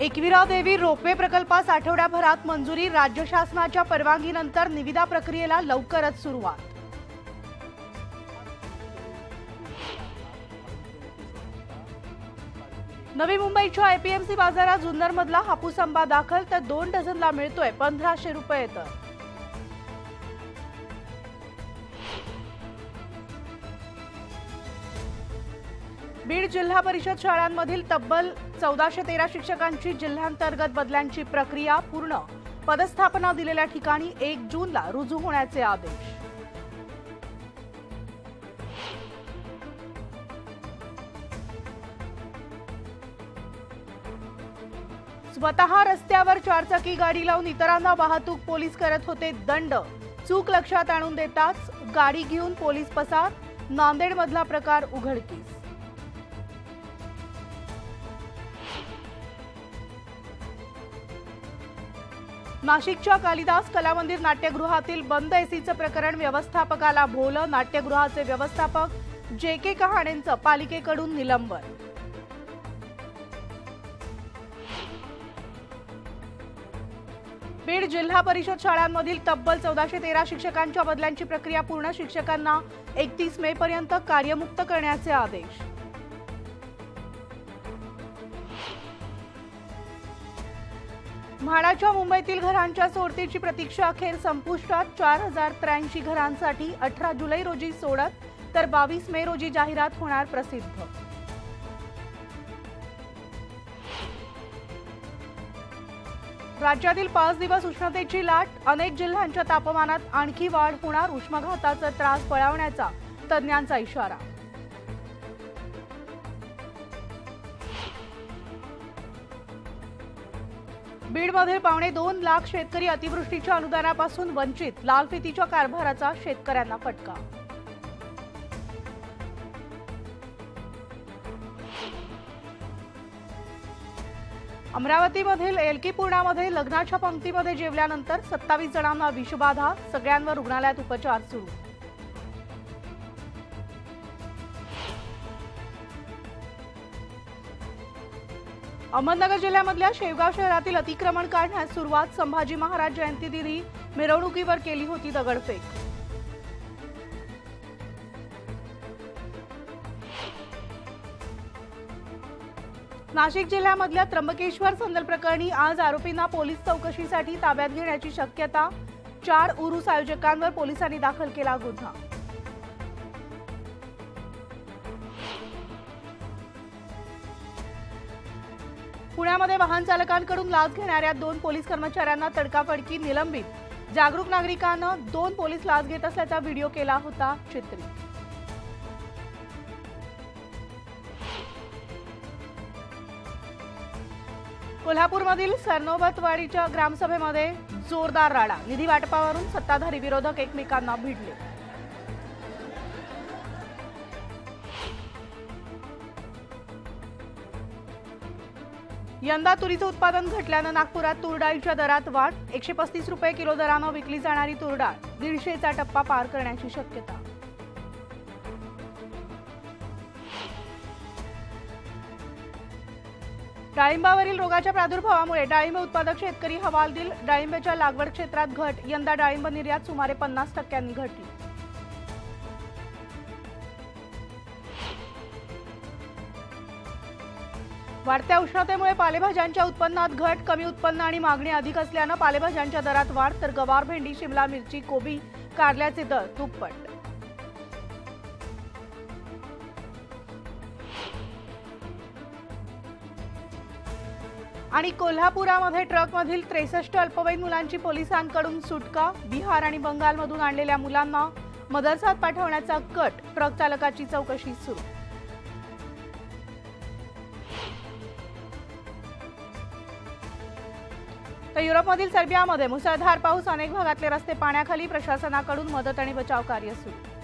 एकविरा देवी रोपवे प्रकल्पास आठवड्याभरात मंजुरी। राज्य शासनाच्या परवानगीनंतर निविदा प्रक्रियेला लवकरच सुरुवात। नवी मुंबईच्या एपीएमसी बाजारात जुन्नरमधला हापूस आंबा दाखल, तर 2 डझनला मिळतोय 1500 रुपये दर। बीड जिल्हा परिषद शाळांमधील तब्बल 1413 शिक्षकांची जिल्ह्यांतर्गत बदल्यांची प्रक्रिया पूर्ण। पदस्थापना दिलेल्या ठिकाणी 1 जूनला रुजू होण्याचे आदेश। स्वतः रस्त्यावर 4 चाकी गाडी लावून इतरांना वाहतूक पोलीस करत होते दंड। चूक लक्षात आणून देताच गाडी घेऊन पोलीस पसार। नांदेडमधला प्रकार उघडकीस। नाशिकच्या कालिदास कला मंदिर नाट्यगृहातील बंद एसीचं प्रकरण व्यवस्थापकाला भोवलं। नाट्यगृहाचे व्यवस्थापक JK कहाणेंचं पालिकेकडून निलंबन। बीड जिल्हा परिषद शाळांमधील तब्बल 1413 शिक्षकांच्या बदल्यांची प्रक्रिया पूर्ण। शिक्षकांना 31 मे पर्यंत कार्यमुक्त करण्याचे आदेश। म्हाडाच्या मुंबईतील घरांच्या सोडतीची प्रतीक्षा अखेर संपुष्टात। 4083 घरांसाठी 18 जुलै रोजी सोडत, तर 22 मे रोजी जाहिरात होणार प्रसिद्ध। राज्यातील 5 दिवस उष्णतेची लाट। अनेक जिल्ह्यांच्या तापमानात आणखी वाढ होणार। उष्माघाताचा त्रास बळावण्याचा तज्ज्ञांचा इशारा। बीडमध्ये 2.25 लाख शेतकरी अतिवृष्टीच्या अनुदानापासून वंचित। लाल फितीच्या कारभाराचा शेतकऱ्यांना फटका। अमरावतीमधील एलकीपूर्णामध्ये लग्नाच्या पंक्तीमध्ये जेवल्यानंतर 27 जणांना विषबाधा। सगळ्यांवर रुग्णालयात उपचार सुरू। अहमदनगर जिल्ह्यामधल्या शेवगाव शहरातील अतिक्रमण काढण्यास सुरुवात। संभाजी महाराज जयंती दिनी मिरवणुकीवर केली होती दगडफेक। नाशिक जिल्ह्यामधल्या त्र्यंबकेश्वर संदल प्रकरणी आज आरोपींना पोलीस चौकशीसाठी ताब्यात घेण्याची शक्यता। 4 उरूस आयोजकांवर पोलिसांनी दाखल केला गुन्हा। पुण्यामध्ये वाहन चालकांकडून लाच घेणाऱ्या 2 पोलीस कर्मचाऱ्यांना तडकाफडकी, निलंबित। जागरूक नागरिकांना 2 पोलीस लाच घेत असल्याचा व्हिडिओ केला होता चित्रित। कोल्हापूरमधील सरनोबतवाडीच्या ग्रामसभेमध्ये जोरदार राडा। निधी वाटपावरून सत्ताधारी विरोधक एकमेकांना भिडले। यंदा तुरीचं उत्पादन घटल्यानं नागपुरात तूर डाळीच्या दरात वाढ। 135 रुपये किलो दरानं विकली जाणारी तूर डाळ 150चा टप्पा पार करण्याची शक्यता। डाळिंबावरील रोगाच्या प्रादुर्भावामुळे डाळिंब उत्पादक शेतकरी हवालदिल। डाळिंबाच्या लागवड क्षेत्रात घट। यंदा डाळिंब निर्यात सुमारे 50% घटली। वाढत्या उष्णतेमुळे पालेभाज्यांच्या उत्पन्नात घट। कमी उत्पन्न आणि मागणी अधिक असल्यानं पालेभाज्यांच्या दरात वाढ, तर गवार, भेंडी, शिमला मिरची, कोबी, कारल्याचे दर दुप्पट। आणि कोल्हापुरामध्ये ट्रकमधील 63 अल्पवयीन मुलांची पोलिसांकडून सुटका। बिहार आणि बंगालमधून आणलेल्या मुलांना मदरसात पाठवण्याचा कट। ट्रक चालकाची चौकशी सुरू। तर युरोपमधील सर्बियामध्ये मुसळधार पाऊस। अनेक भागातले रस्ते पाण्याखाली। प्रशासनाकडून मदत आणि बचाव कार्य सुरू।